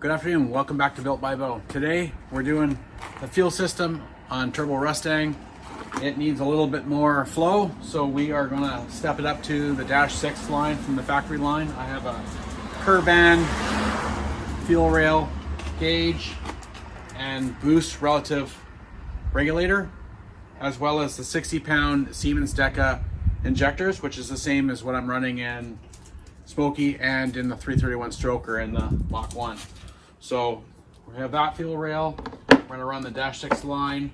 Good afternoon, welcome back to Built by Bo. Today we're doing the fuel system on Turbo Rustang. It needs a little bit more flow, so we are going to step it up to the -6 line from the factory line. I have a KIRBAN fuel rail gauge and boost relative regulator, as well as the 60-pound Siemens Deka injectors, which is the same as what I'm running in Smoky and in the 331 stroker in the Mach 1. So we have that fuel rail. We're going to run the -6 line.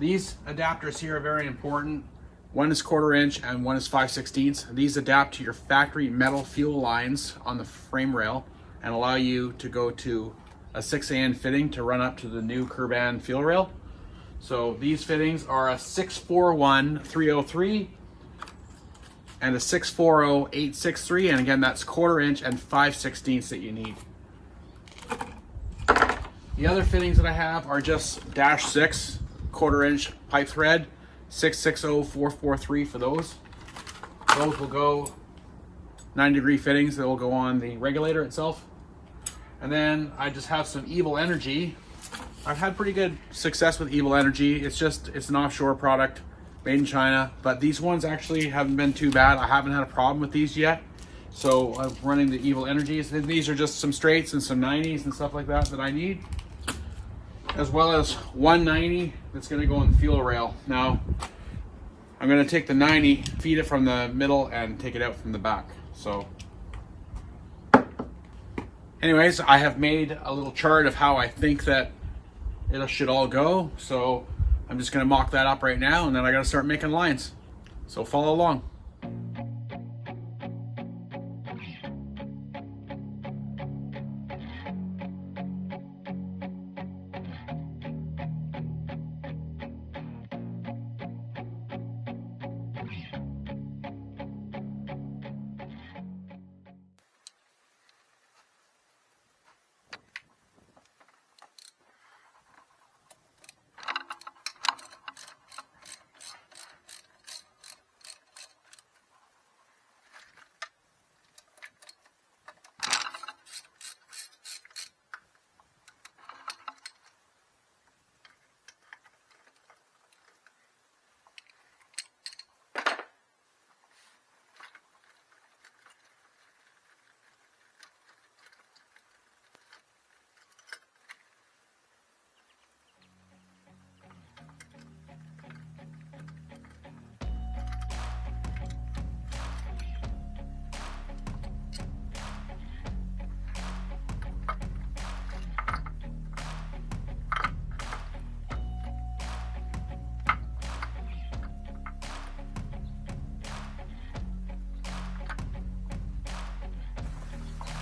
These adapters here are very important. One is 1/4 inch and one is 5/16. These adapt to your factory metal fuel lines on the frame rail and allow you to go to a 6AN fitting to run up to the new KIRBAN fuel rail. So these fittings are a 641-303 and a 640-863, and again that's 1/4 inch and 5/16 that you need. The other fittings that I have are just -6 1/4 inch pipe thread, 660-443 for those. Those will go 90-degree fittings that will go on the regulator itself. And then I just have some Evil Energy. I've had pretty good success with Evil Energy. It's an offshore product made in China, but these ones actually haven't been too bad. I haven't had a problem with these yet. So I'm running the Evil Energies. And these are just some straights and some 90s and stuff like that I need, as well as 190 that's going to go on the fuel rail. Now I'm going to take the 90, feed it from the middle and take it out from the back. So anyways, I have made a little chart of how I think that it should all go. So I'm just going to mock that up right now, and then I got to start making lines. So follow along.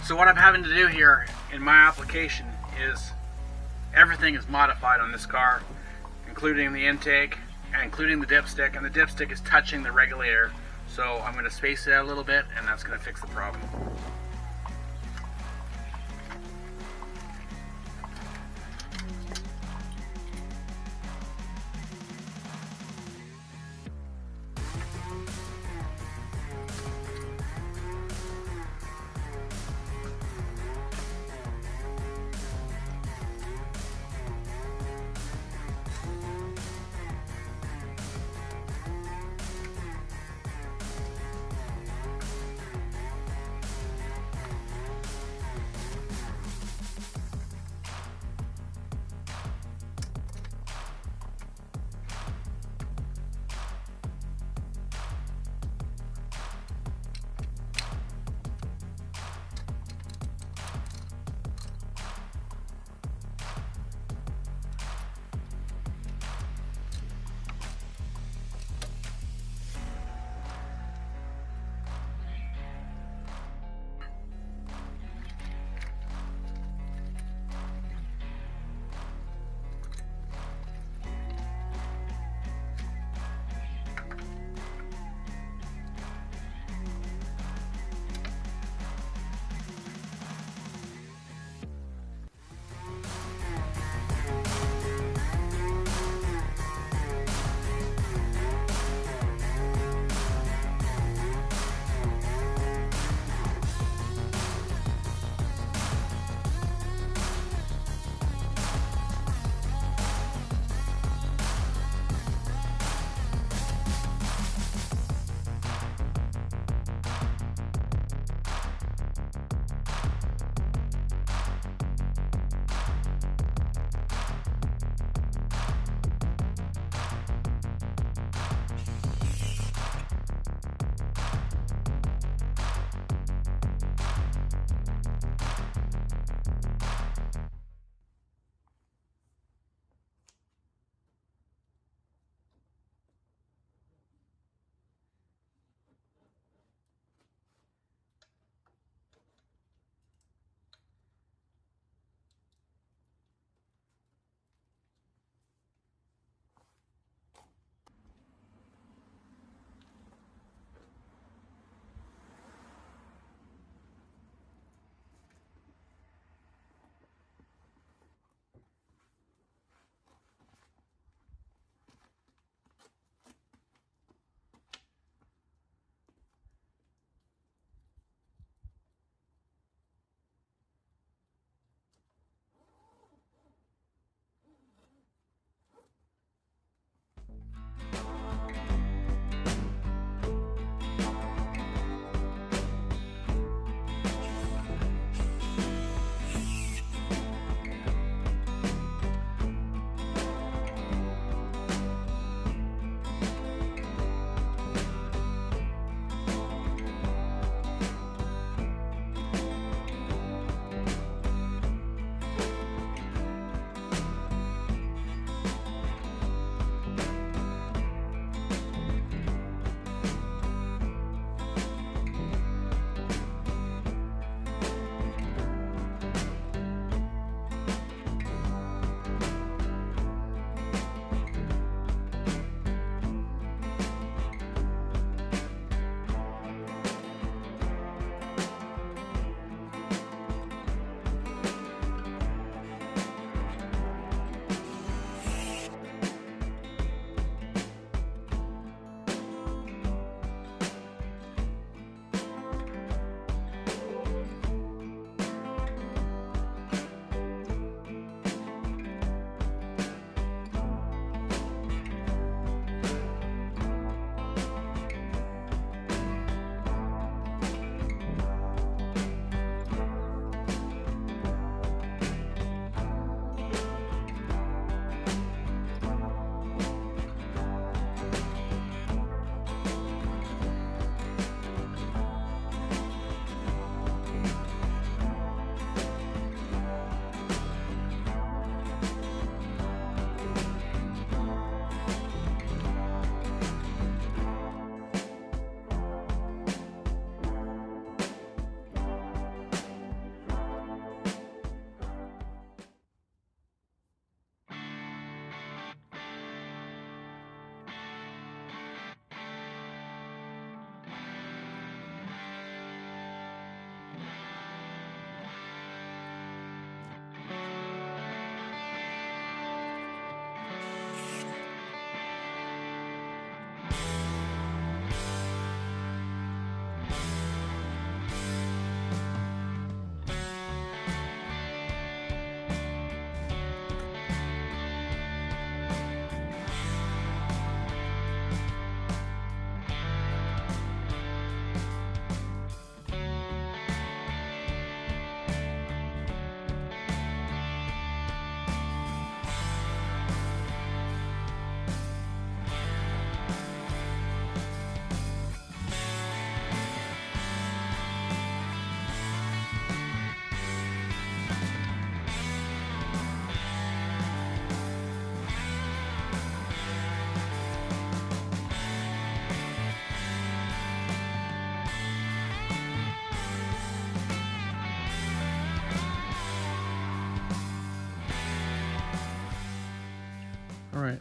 So what I'm having to do here in my application is everything is modified on this car, including the intake and including the dipstick, and the dipstick is touching the regulator. So I'm going to space it out a little bit, and that's going to fix the problem.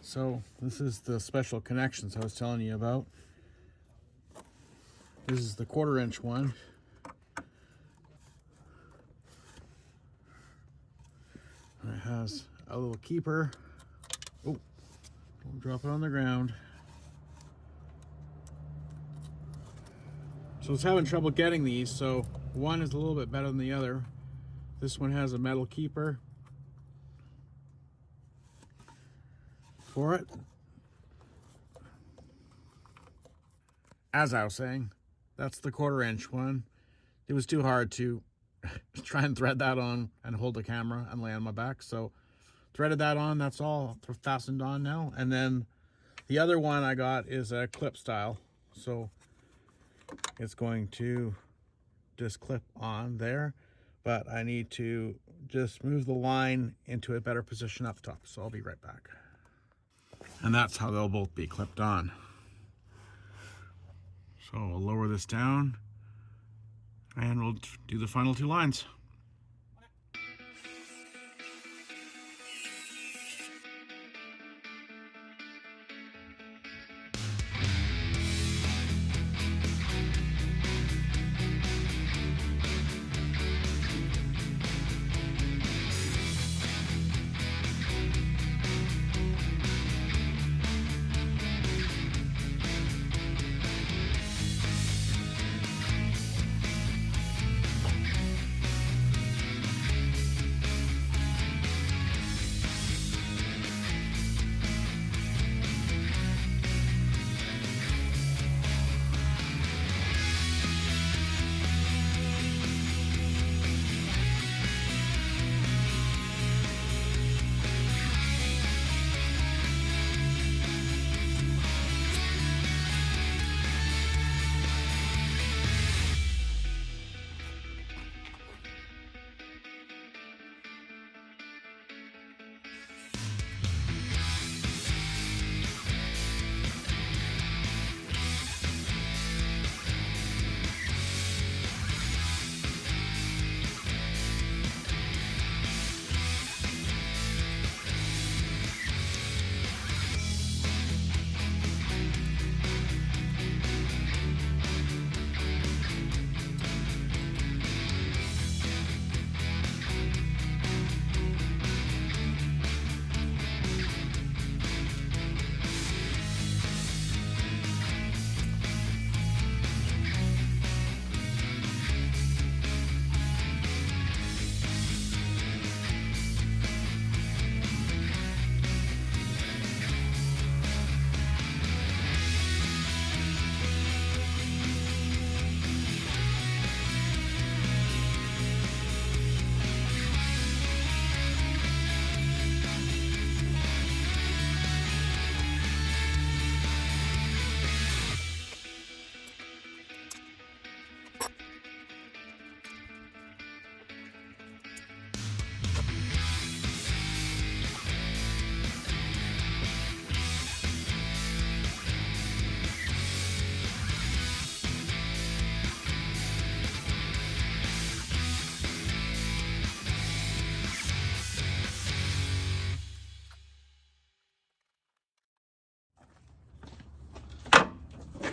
right, so this is the special connections I was telling you about. This is the 1/4-inch one. It has a little keeper. Oh, don't drop it on the ground. So I was having trouble getting these, so one is a little bit better than the other. This one has a metal keeper for it. As I was saying, that's the 1/4-inch one. It was too hard to try and thread that on and hold the camera and lay on my back, so threaded that on. That's all fastened on now. And then the other one I got is a clip style, so it's going to just clip on there, but I need to just move the line into a better position up top, so I'll be right back. And that's how they'll both be clipped on. So we'll lower this down and we'll do the final 2 lines.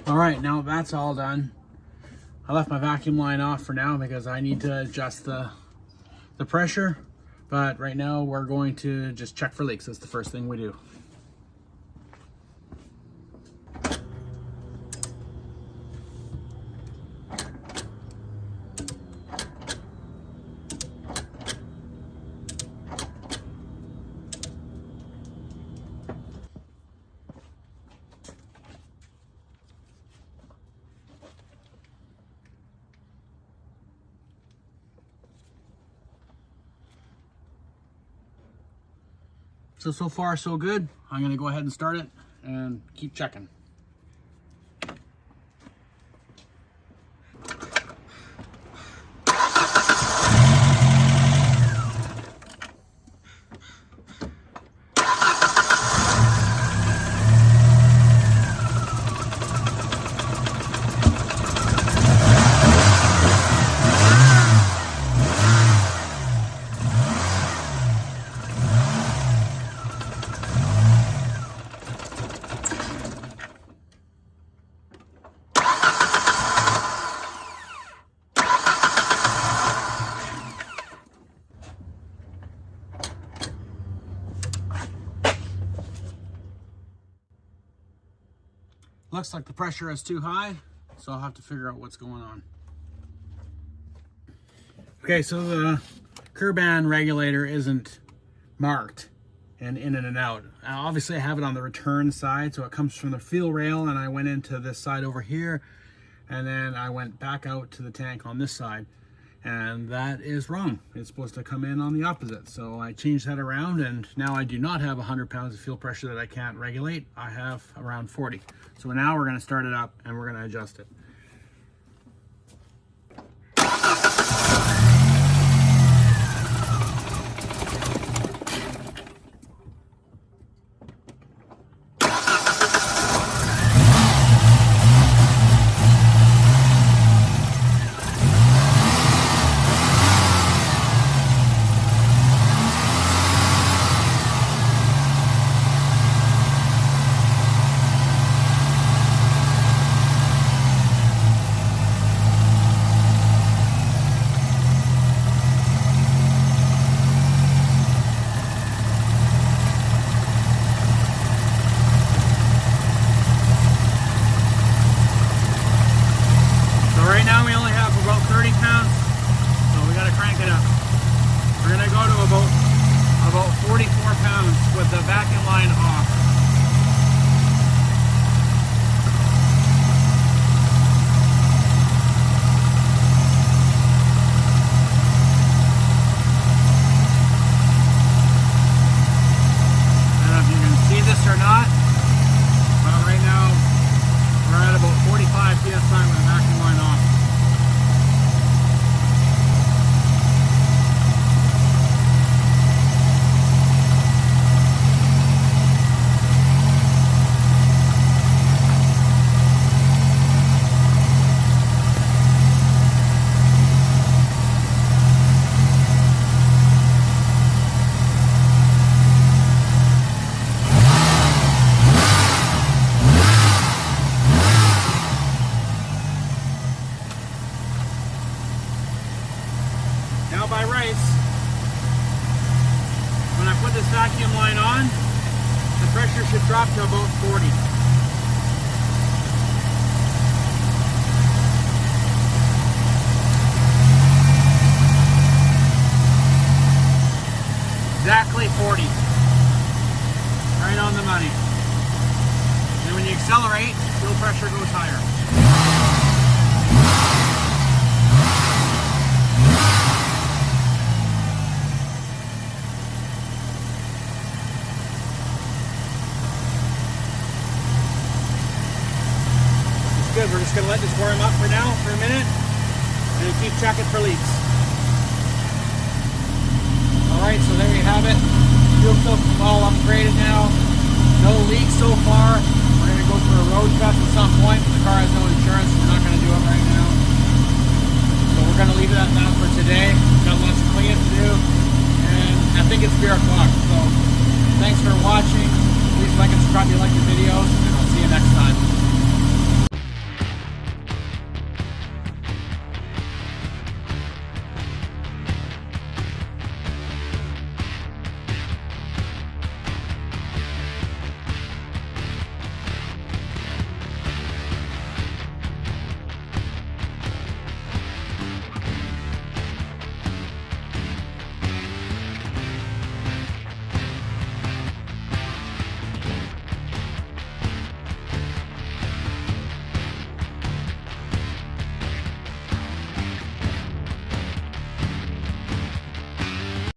All right, now that's all done. I left my vacuum line off for now because I need to adjust the pressure. But right now we're going to just check for leaks. That's the first thing we do. So far so good. I'm gonna go ahead and start it and keep checking. Looks like the pressure is too high, so I'll have to figure out what's going on. Okay, so the KIRBAN regulator isn't marked and in and out. Obviously I have it on the return side, so it comes from the fuel rail, and I went into this side over here, and then I went back out to the tank on this side, and that is wrong. It's supposed to come in on the opposite. So I changed that around, and now I do not have 100 pounds of fuel pressure that I can't regulate. I have around 40. So now we're going to start it up and we're going to adjust it. About 44 pounds with the vacuum line off. I don't know if you can see this or not, but right now we're at about 45 psi with the vacuum line off. Now by rights, when I put this vacuum line on, the pressure should drop to about 40. Exactly 40. Right on the money. And when you accelerate, fuel pressure goes higher. Good. We're just going to let this warm up for now, for a minute, and keep checking for leaks. Alright, so there you have it. Fuel filter's all upgraded now. No leaks so far. We're going to go for a road test at some point, but the car has no insurance, so we're not going to do it right now. So we're going to leave it at that for today. We've got lots of cleaning to do, and I think it's beer o'clock. So thanks for watching. Please like and subscribe if you like the video.